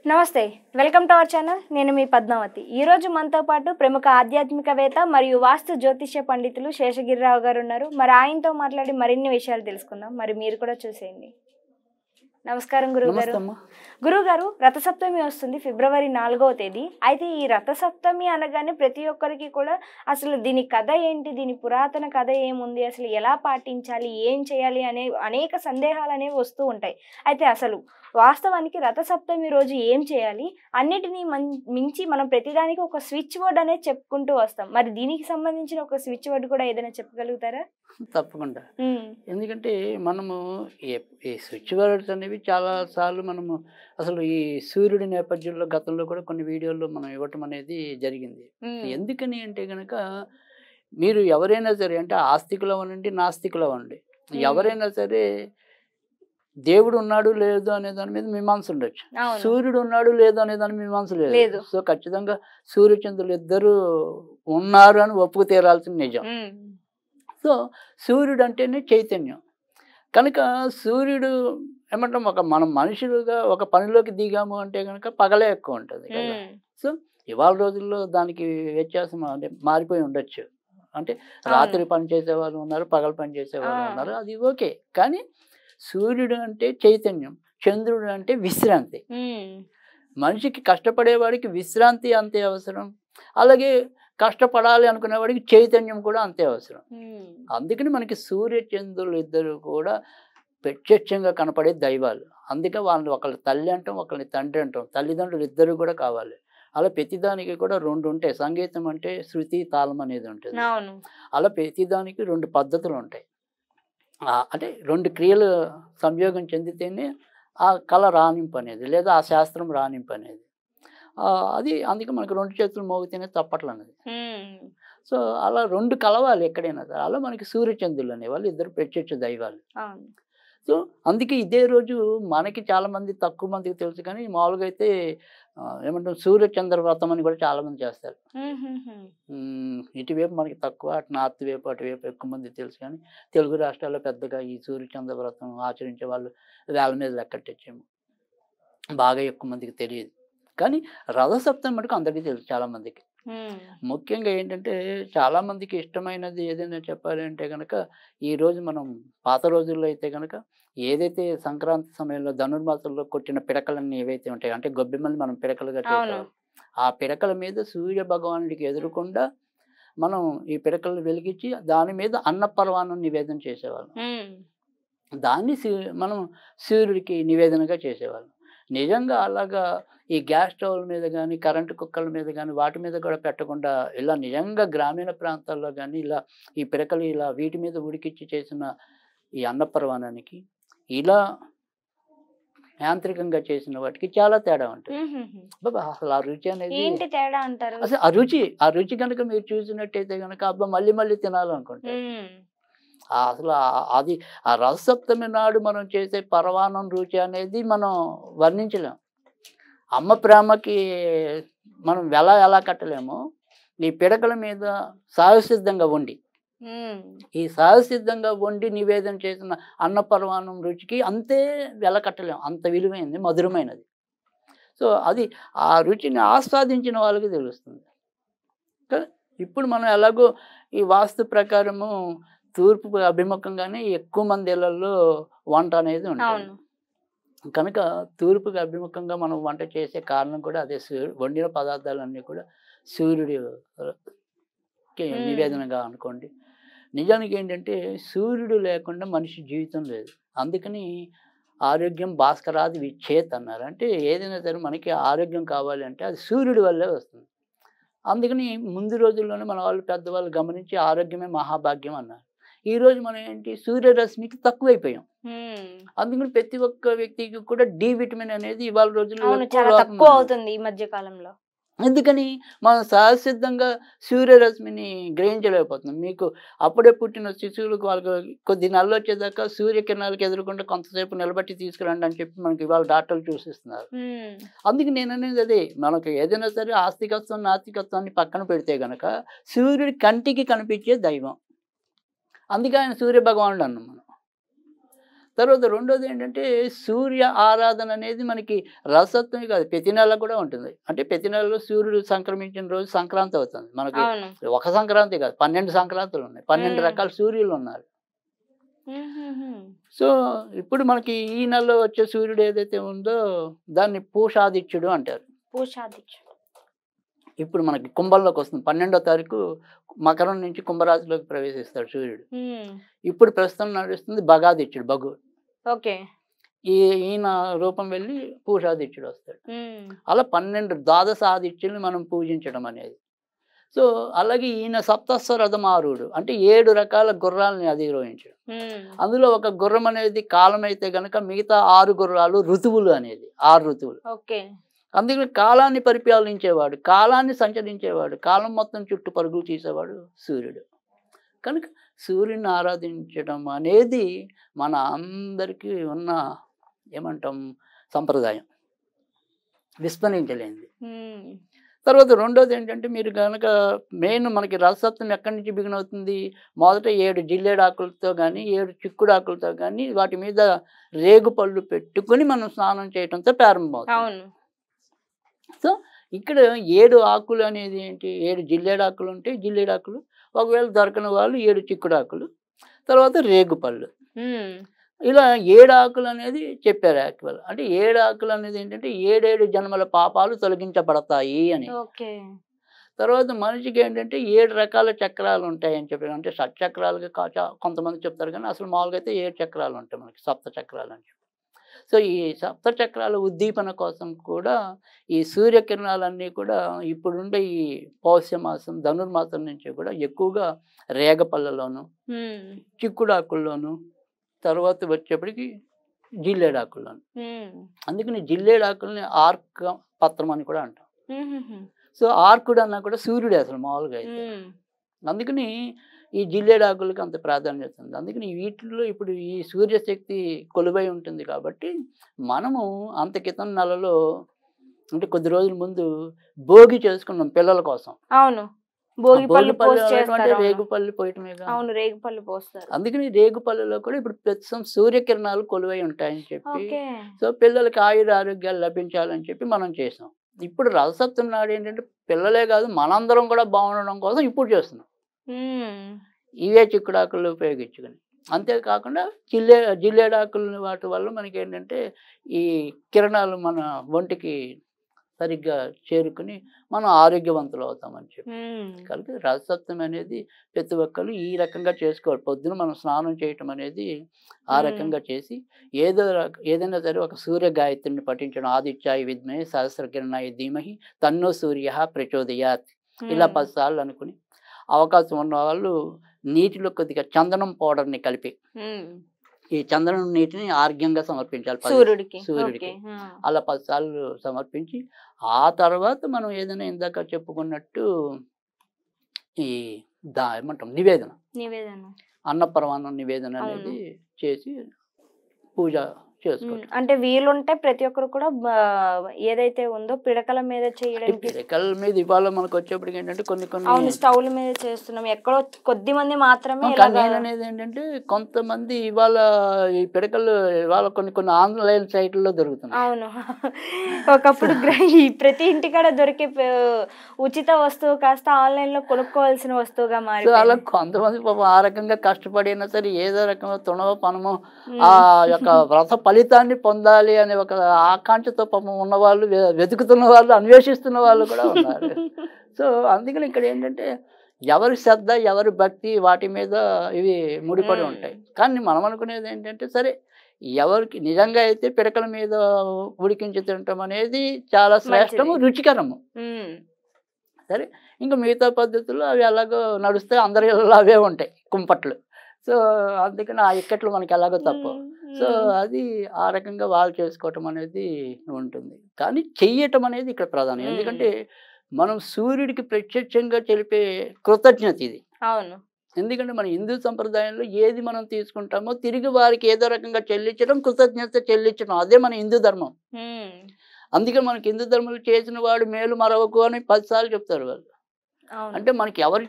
నమస్తే welcome to our channel నేను మీ పద్మావతి ఈ రోజు మనతో పాటు ప్రముఖ ఆధ్యాత్మికవేత్త మరియు వాస్తు జ్యోతిష్య పండితులు శేషగిరిరావు గారు ఉన్నారు మరి ఆయనతో మాట్లాడి మరిన్ని విషయాలు తెలుసుకుందాం మరి మీరు కూడా చూసేయండి నమస్కారం గురుగారు గురుగారు రథసప్తమి వస్తుంది ఫిబ్రవరి 4వ తేదీ అయితే ఈ రథసప్తమి అనగానే ప్రతి ఒక్కరికి కూడా అసలు దీని కథ ఏంటి దీని పురాతన కథ ఏముంది అసలు ఎలా పాటించాలి ఏం చేయాలి అనే అనేక సందేహాలు అనేవి వస్తూ ఉంటాయి అయితే అసలు వాస్తవానికి రథసప్తమి రోజు ఏం చేయాలి అన్నిటినీ మించి మనం ప్రతిదానికి ఒక స్విచ్ వర్డ్ అనేది చెప్పుకుంటూ వస్తాం మరి దీనికి సంబంధించిన ఒక స్విచ్ వర్డ్ కూడా ఏదైనా చెప్పగలుగుతారా తప్పకుండా ఎందుకంటే మనము ఈ స్విచ్ వర్డ్స్ అనేవి చాలాసార్లు మనము అసలు ఈ సూర్యుడి నేపథ్యంలో గతంలో కూడా కొన్ని వీడియోల్లో మనం ఇవ్వటం అనేది జరిగింది ఎందుకని అంటే కనుక మీరు ఎవరైనా సరే అంటే ఆస్తికులు అవ్వండి నాస్తికులు అవ్వండి ఎవరైనా సరే దేవుడు ఉన్నాడు లేదు అనే దాని మీద మీమాంస ఉండొచ్చు సూర్యుడు ఉన్నాడు లేదు అనే దాని మీమాంస లేదు సో ఖచ్చితంగా సూర్యచంద్రులు ఇద్దరు ఉన్నారు అని ఒప్పుకు తీరాల్సిన నిజం సో సూర్యుడు అంటేనే చైతన్యం కనుక సూర్యుడు ఏమంటాం మనం మనుషులుగా ఒక పనిలోకి దిగాము అంటే కనుక పగలే ఎక్కువ ఉంటుంది కదా సో ఇవాళ రోజుల్లో దానికి వ్యత్యాసం అంటే మారిపోయి ఉండొచ్చు అంటే రాత్రి పని చేసేవాళ్ళు ఉన్నారు పగలు పని చేసేవాళ్ళు ఉన్నారు అది ఓకే కానీ సూర్యుడు అంటే చైతన్యం చంద్రుడు అంటే విశ్రాంతి మనిషికి కష్టపడేవాడికి విశ్రాంతి అంతే అవసరం అలాగే కష్టపడాలి అనుకునే వాడికి చైతన్యం కూడా అంతే అవసరం అందుకని మనకి సూర్య చంద్రులు ఇద్దరు కూడా ప్రత్యక్షంగా కనపడే దైవాలు అందుకే వాళ్ళని ఒకళ్ళ తల్లి అంటాం ఒకళ్ళని తండ్రి అంటాం తల్లిదండ్రులు ఇద్దరు కూడా కావాలి అలా ప్రతిదానికి కూడా రెండు ఉంటాయి సంగీతం అంటే శృతి తాళం అనేది ఉంటుంది అలా ప్రతిదానికి రెండు పద్ధతులు ఉంటాయి అంటే రెండు క్రియలు సంయోగం చెందితేనే ఆ కళ రాణింపు అనేది లేదా ఆ శాస్త్రం రాణింపు అనేది అది అందుకే మనకు రెండు చేతులు మోగితేనే తప్పట్లు అనేది సో అలా రెండు కలవాలి ఎక్కడైనా సరే అలా మనకి సూర్యచంద్రులు అనేవాళ్ళు ఇద్దరు ప్రత్యక్ష దైవాలు సో అందుకే ఇదే రోజు మనకి చాలామంది తక్కువ మందికి తెలుసు కానీ మామూలుగా అయితే ఏమంటాం సూర్యచంద్ర వ్రతం అని కూడా చాలామంది చేస్తారు ఇటువైపు మనకి తక్కువ అటు నార్త్ వైపు అటువైపు ఎక్కువ మంది తెలుసు కానీ తెలుగు రాష్ట్రాల్లో పెద్దగా ఈ సూర్యచంద్ర వ్రతం ఆచరించే వాళ్ళు వేల మీద లెక్కట్టేమో బాగా ఎక్కువ మందికి తెలియదు కానీ రథసప్తమి మటుకు అందరికీ తెలుసు చాలామందికి ముఖ్యంగా ఏంటంటే చాలామందికి ఇష్టమైనది ఏదైనా చెప్పాలి అంటే కనుక ఈరోజు మనం పాత రోజుల్లో అయితే కనుక ఏదైతే సంక్రాంతి సమయంలో ధనుర్మాసంలో కొట్టిన పిడకలన్నీ ఏవైతే ఉంటాయి అంటే గొబ్బెమ్మల్ని మనం పిడకలుగా చేస్తాం ఆ పిడకల మీద సూర్య భగవానుడికి ఎదురుకుండా మనం ఈ పిడకలను వెలిగించి దాని మీద అన్నపర్వాణం నివేదన చేసేవాళ్ళం దాన్ని మనం సూర్యుడికి నివేదనగా చేసేవాళ్ళం నిజంగా అలాగా ఈ గ్యాస్ స్టవ్ల మీద కానీ కరెంటు కుక్కల మీద కానీ వాటి మీద కూడా పెట్టకుండా ఇలా నిజంగా గ్రామీణ ప్రాంతాల్లో కానీ ఇలా ఈ పిడకలు ఇలా వీటి మీద ఉడికిచ్చి చేసిన ఈ అన్నపర్వాణానికి ఇలా యాంత్రికంగా చేసిన వాటికి చాలా తేడా ఉంటుంది బాబా అసలు ఆ రుచి అనేది అసలు ఆ రుచి కనుక మీరు చూసినట్టయితే కనుక అబ్బా మళ్ళీ మళ్ళీ తినాలనుకుంటే అసలు అది ఆ రథసప్తమి నాడు మనం చేసే పరవానం రుచి అనేది మనం వర్ణించలేం అమ్మ ప్రేమకి మనం ఎలా కట్టలేమో ఈ పిడకల మీద సహజసిద్ధంగా వండి ఈ సహజసిద్ధంగా వండి నివేదన చేసిన అన్నపర్వాణం రుచికి అంతే వెల కట్టలేం అంత విలువైనది మధురమైనది సో అది ఆ రుచిని ఆస్వాదించిన వాళ్ళకి తెలుస్తుంది ఇప్పుడు మనం ఎలాగో ఈ వాస్తు ప్రకారము తూర్పు అభిముఖంగానే ఎక్కువ మంది ఇళ్లలో వంట అనేది ఉంటుంది కనుక తూర్పుకి అభిముఖంగా మనం వంట చేసే కారణం కూడా అదే వండిన పదార్థాలన్నీ కూడా సూర్యుడి నివేదనగా అనుకోండి నిజానికి ఏంటంటే సూర్యుడు లేకుండా మనిషి జీవితం లేదు అందుకని ఆరోగ్యం భాస్కరాది విచ్చేత్ అన్నారు అంటే ఏదైనా సరే మనకి ఆరోగ్యం కావాలి అంటే అది సూర్యుడి వల్లే వస్తుంది అందుకని ముందు రోజుల్లోనే మన వాళ్ళు పెద్దవాళ్ళు గమనించి ఆరోగ్యమే మహాభాగ్యం అన్నారు ఈ రోజు మనం ఏంటి సూర్యరశ్మికి తక్కువైపోయాం అందుకని ప్రతి ఒక్క వ్యక్తికి కూడా డి విటమిన్ అనేది ఇవాళ రోజుల్లో తక్కువ అవుతుంది ఈ మధ్య కాలంలో ఎందుకని మనం సహజసిద్ధంగా సూర్యరశ్మిని గ్రహించలేకపోతున్నాం మీకు అప్పుడే పుట్టిన శిశువులకు వాళ్ళకి కొద్ది నెలలు వచ్చేదాకా సూర్యకిరణాలకు ఎదురుకుండా కొంతసేపు నిలబట్టి తీసుకురండి అని చెప్పి మనకి ఇవాళ డాక్టర్లు చూసిస్తున్నారు అందుకే నేను అనేది అదే మనకు ఏదైనా సరే ఆస్తికత్వం నాస్తికత్వాన్ని పక్కన పెడితే గనక సూర్యుడి కంటికి కనిపించే దైవం అందుకే ఆయన సూర్య భగవానుడు అన్నాం మనం తర్వాత రెండోది ఏంటంటే సూర్య ఆరాధన అనేది మనకి రసత్వం కాదు, ప్రతి నెల కూడా ఉంటుంది. అంటే ప్రతి నెలలో సూర్యుడు సంక్రమించిన రోజు సంక్రాంతి అవుతుంది మనకి. అవును. ఒక సంక్రాంతి కాదు, 12 సంక్రాంతులు ఉన్నాయి, 12 రకాల సూర్యులు ఉన్నారు. సో ఇప్పుడు మనకి ఈ నెలలో వచ్చే సూర్యుడు ఏదైతే ఉందో దాన్ని పూషాదిత్యుడు అంటారు. పూషాదిత్యుడు. ఇప్పుడు మనకి కుంభంలోకి వస్తుంది, 12వ తారీఖు మకరం నుంచి కుంభరాశిలోకి ప్రవేశిస్తాడు సూర్యుడు. ఇప్పుడు ప్రస్తుతం నడుస్తుంది భగాదిత్యుడు, భగు. ఓకే. ఈయన రూపం వెళ్ళి పూషాదిత్యుడు వస్తాడు. అలా 12 ద్వాదశాదిత్యుల్ని మనం పూజించడం అనేది. సో అలాగే ఈయన సప్తస్వరథమారుడు, అంటే 7 రకాల గుర్రాలని అధిరోహించడం. అందులో ఒక గుర్రం అనేది కాలం అయితే గనక మిగతా 6 గుర్రాలు ఋతువులు అనేది 6 ఋతువులు. ఓకే. అందుకని కాలాన్ని పరిపాలించేవాడు, కాలాన్ని సంచరించేవాడు, కాలం మొత్తం చుట్టూ పరుగులు తీసేవాడు సూర్యుడు. కనుక సూర్యుని ఆరాధించడం అనేది మన అందరికీ ఉన్న ఏమంటాం సంప్రదాయం, విస్మరించలేనిది. తర్వాత రెండోది ఏంటంటే మీరు కనుక మెయిన్ మనకి రసత్వం ఎక్కడి నుంచి బిగిన్ అవుతుంది, మొదట 7 జిల్లేడాకులతో కానీ 7 చిక్కుడాకులతో కానీ వాటి మీద రేగు పళ్ళు పెట్టుకుని మనం స్నానం చేయడంతో ప్రారంభమవుతుంది. సో ఇక్కడ 7 ఆకులు అనేది ఏంటి, 7 జిల్లేడాకులు ఉంటాయి, జిల్లేడాకులు ఒకవేళ దొరకని వాళ్ళు 7 చిక్కుడాకులు, తర్వాత రేగుపళ్ళు, ఇలా 7 ఆకులు అనేది చెప్పారు యాక్చువల్. అంటే 7 ఆకులు అనేది ఏంటంటే 7 జన్మల పాపాలు తొలగించబడతాయి అని. తర్వాత మనిషికి ఏంటంటే 7 రకాల చక్రాలు ఉంటాయి అని చెప్పారు. అంటే షట్చక్రాలుగా కొంతమంది చెప్తారు, కానీ అసలు మామూలుగా అయితే 7 చక్రాలు ఉంటాయి మనకి, సప్త చక్రాలు అని చెప్పి. సో ఈ సప్త చక్రాల ఉద్దీపన కోసం కూడా ఈ సూర్యకిరణాలన్నీ కూడా ఇప్పుడుండే ఈ పౌష్యమాసం ధనుర్మాసం నుంచి కూడా ఎక్కువగా రేగపళ్ళలోను, చిక్కుడాకుల్లోను, తర్వాత వచ్చేప్పటికి జిల్లేడాకుల్లోను. అందుకని జిల్లేడాకుల్ని ఆర్క పత్రం అని కూడా అంటాం. సో ఆర్కుడు అన్నా కూడా సూర్యుడే అసలు మామూలుగా అయితే. అందుకని ఈ జిల్లేడాకులకి అంత ప్రాధాన్యత ఉంది. అందుకని వీటిల్లో ఇప్పుడు ఈ సూర్యశక్తి కొలువై ఉంటుంది కాబట్టి మనము అంత క్రితం నెలలో అంటే కొద్ది రోజుల ముందు భోగి చేసుకున్నాం పిల్లల కోసం. అవును, భోగిపళ్ళు రేగుపల్లి పోయటమేగా. అవును, రేగుపళ్ళు పోస్తారు. అందుకని రేగుపల్లిలో కూడా ఇప్పుడు ప్రస్తుతం సూర్యకిరణాలు కొలువై ఉంటాయని చెప్పి, సో పిల్లలకి ఆయుర ఆరోగ్యాలు లభించాలని చెప్పి మనం చేసాం. ఇప్పుడు రథసప్తమి నాడు ఏంటంటే పిల్లలే కాదు మనందరం కూడా బాగుండడం కోసం ఇప్పుడు చేస్తున్నాం ఇవే చిక్కుడాకులు ఉపయోగించుకుని. అంతేకాకుండా జిల్లేడాకులు వాటి వల్ల మనకి ఏంటంటే ఈ కిరణాలు మన ఒంటికి సరిగ్గా చేరుకుని మనం ఆరోగ్యవంతులు అవుతామని చెప్పి. కాబట్టి రథసప్తమి అనేది ప్రతి ఒక్కరు ఈ రకంగా చేసుకోవాలి. పొద్దున మనం స్నానం చేయటం అనేది ఆ రకంగా చేసి ఏదైనా సరే ఒక సూర్య గాయత్రిని పఠించడం, ఆదిత్యాయ విద్మహే సహస్రకిరణాయ ధీమహి తన్నో సూర్య ప్రచోదయాత్, ఇలా 10 సార్లు అనుకుని అవకాశం ఉన్న వాళ్ళు నీటిలో కొద్దిగా చందనం పౌడర్ని కలిపి ఈ చందనం నీటిని ఆర్ఘ్యంగా సమర్పించాలి సూర్యుడికి. అలా 10 సార్లు సమర్పించి ఆ తర్వాత మనం ఏదైనా ఇందాక చెప్పుకున్నట్టు ఈ ఏమంటాం నివేదన, అన్నపరమాన్నం నివేదన అనేది చేసి పూజ చేసుకోవాలి. అంటే వీలుంటే ప్రతి ఒక్కరు కూడా ఏదైతే ఉందో పిడకల మీద చేయడానికి, పిడకల మీద ఇవాళ మనకు వచ్చేప్పటికి ఏంటంటే కొన్ని స్టవ్ల మీద చేస్తున్నాం, ఎక్కడో కొద్ది మంది మాత్రమే. అనేది ఏంటంటే కొంతమంది ఇవాళ ఈ పిడకలు ఇవాళ కొన్ని ఆన్లైన్ సైట్లలో దొరుకుతున్నాయి. అవును, ఒకప్పుడు ప్రతి ఇంటికాడ దొరికే ఉచిత వస్తువు కాస్త ఆన్లైన్ లో కొనుక్కోవాల్సిన వస్తువుగా మారి, అలా కొంతమంది పాపం ఆ రకంగా కష్టపడినా సరే ఏదో రకంగా తుణవ పనమో ఆ యొక్క వ్రత ఫలితాన్ని పొందాలి అనే ఒక ఆకాంక్షతో పాపం ఉన్నవాళ్ళు, వెతుకుతున్న వాళ్ళు, అన్వేషిస్తున్న వాళ్ళు కూడా ఉన్నారు. సో అందుకని ఇక్కడ ఏంటంటే ఎవరి శ్రద్ధ ఎవరి భక్తి వాటి మీద ఇవి ముడిపడి ఉంటాయి. కానీ మనం అనుకునేది ఏంటంటే సరే ఎవరికి నిజంగా అయితే పిడకల మీద ఉడికించి తినటం అనేది చాలా శ్రేష్టము, రుచికరము. సరే ఇంకా మిగతా పద్ధతుల్లో అవి ఎలాగో నడుస్తే అందరి అవే ఉంటాయి కుంపట్లు. సో అందుకని ఆ ఇక్కట్లు మనకి ఎలాగో తప్పవు. సో అది ఆ రకంగా వాళ్ళు చేసుకోవటం అనేది ఉంటుంది. కానీ చెయ్యటం అనేది ఇక్కడ ప్రధానం. ఎందుకంటే మనం సూర్యుడికి ప్రత్యక్షంగా తెలిపే కృతజ్ఞత ఇది. అవును, ఎందుకంటే మన హిందూ సంప్రదాయంలో ఏది మనం తీసుకుంటామో తిరిగి వారికి ఏదో రకంగా చెల్లించడం, కృతజ్ఞత చెల్లించడం, అదే మన హిందూ ధర్మం. అందుకే మనకి హిందూ ధర్మంలో చేసిన వాడు మేలు మరవకు అని 10 సార్లు చెప్తారు వాళ్ళు. అంటే మనకి ఎవరు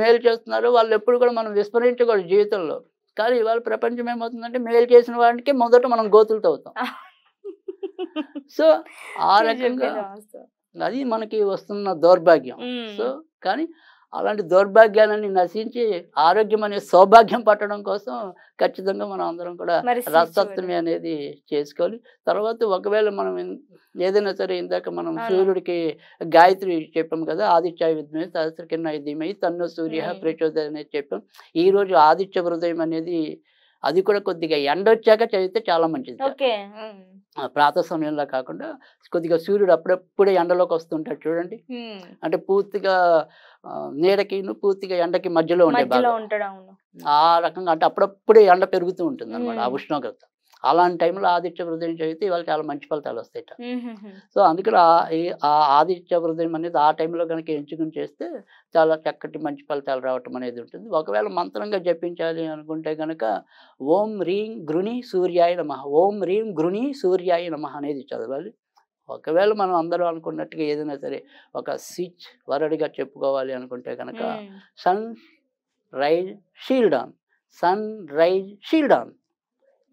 మేలు చేస్తున్నారో వాళ్ళు ఎప్పుడు కూడా మనం విస్మరించకూడదు జీవితంలో. కానీ ఇవాళ ప్రపంచం ఏమవుతుందంటే మేలు చేసిన వాడికి మొదట మనం గోతులతో అవుతాం. సో ఆ రకంగా అది మనకి వస్తున్న దౌర్భాగ్యం. సో కానీ అలాంటి దౌర్భాగ్యాలన్నీ నశించి ఆరోగ్యం అనే సౌభాగ్యం పట్టడం కోసం ఖచ్చితంగా మనం అందరం కూడా రసత్వమి అనేది చేసుకోవాలి. తర్వాత ఒకవేళ మనం ఏదైనా సరే ఇందాక మనం సూర్యుడికి గాయత్రి చెప్పాం కదా, ఆదిత్య విద్మహే సహస్రకిరణాయ ధీమహి తన్నో సూర్యః ప్రచోదయాత్ అనేది చెప్పాం. ఈ రోజు ఆదిత్య హృదయం అనేది అది కూడా కొద్దిగా ఎండొచ్చాక చదివితే చాలా మంచిది. ప్రాతः సమయంలో కాకుండా కొద్దిగా సూర్యుడు అప్పుడప్పుడే ఎండలోకి వస్తుంటాడు చూడండి. అంటే పూర్తిగా నీడకిను పూర్తిగా ఎండకి మధ్యలో ఉంటాడు. ఆ రకంగా అంటే అప్పుడప్పుడే ఎండ పెరుగుతూ ఉంటుంది అనమాట ఆ ఉష్ణోగ్రత. అలాంటి టైంలో ఆదిత్య హృదయం చదివితే ఇవాళ చాలా మంచి ఫలితాలు వస్తాయట. సో అందుకని ఆ ఆదిత్య హృదయం అనేది ఆ టైంలో కనుక ఎంచుకుని చేస్తే చాలా చక్కటి మంచి ఫలితాలు రావటం అనేది ఉంటుంది. ఒకవేళ మంత్రంగా జపించాలి అనుకుంటే కనుక ఓం హ్రీం గృణి సూర్యాయ నమః, ఓం హ్రీం గృణి సూర్యాయ నమః అనేది చదవాలి. ఒకవేళ మనం అందరూ అనుకున్నట్టుగా ఏదైనా సరే ఒక స్విచ్ వరడిగా చెప్పుకోవాలి అనుకుంటే కనుక sun rise shield on, sun rise shield on.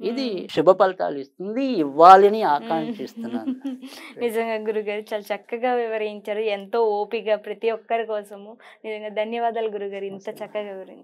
ఇది శుభ ఫలితాలు ఇస్తుంది, ఇవ్వాలని ఆకాంక్షిస్తున్నాను. నిజంగా గురుగారు చాలా చక్కగా వివరించారు, ఎంతో ఓపిక ప్రతి ఒక్కరి కోసము. నిజంగా ధన్యవాదాలు గురుగారు, ఇంత చక్కగా వివరించారు.